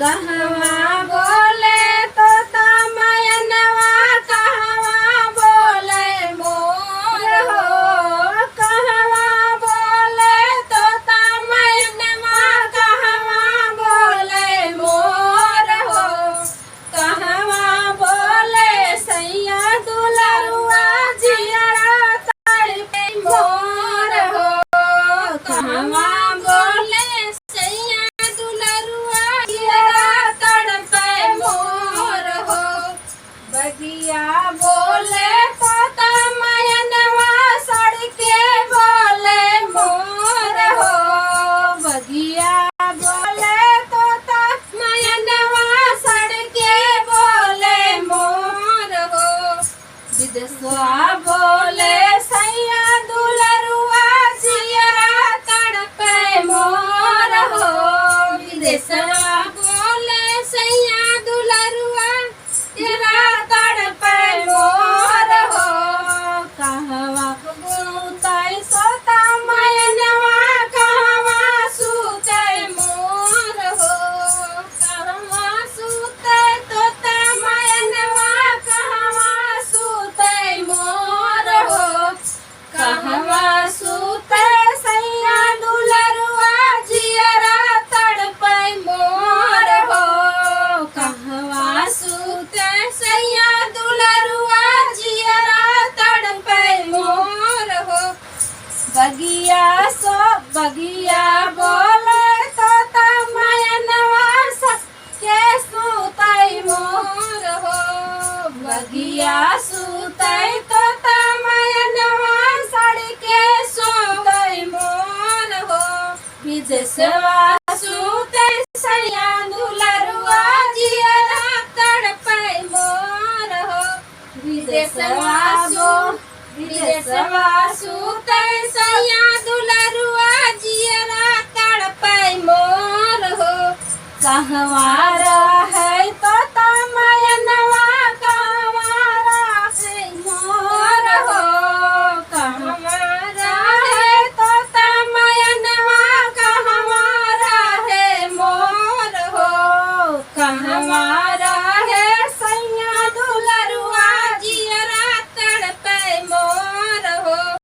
कहवा बोले तोता मैनवा कहवा बोले मोर हो। कहवा बोले तोता मैनवा कहवा बोले मोर हो। कहवा बोले सैया दुलरुआ जियरा तड़पे मोर हो। कहवा बोले सैया दुलरुआ जियरा तड़पे मोर हो। बगिया बोले तोता मैनवा सड़के बोले मोर हो। बगिया बोले तोता मैनवा सड़के बोले मोर हो। विदेशवा बोले सैया दुलरुआ जियरा तड़पे मोर हो। विदेशवा बोले सैया दुलरुआ जियरा तड़पे मोर हो। कहवा सुतै तोता मैनवा कहवा सुतै मोर हो। कहवा सुतै तोता मैनवा कहवा सुतै मोर हो। कहवा सुतै सैया दुलरुआ जियरा तड़पै मोर हो। कहवा सुतै सैया दुलरुआ जियरा तड़पै मोर हो। बगिया बोले तोता मैनवा सके सुतै मोर हो। बगिया सुतै तोता मैनवा सड़के सुतै मोर हो। विदेशवा सुतै सैया दुलरुआ जियरा तड़पै मोर हो। विदेशवा सुतै सैया दुलरुआ जियरा तड़पै मोर हो। कहवा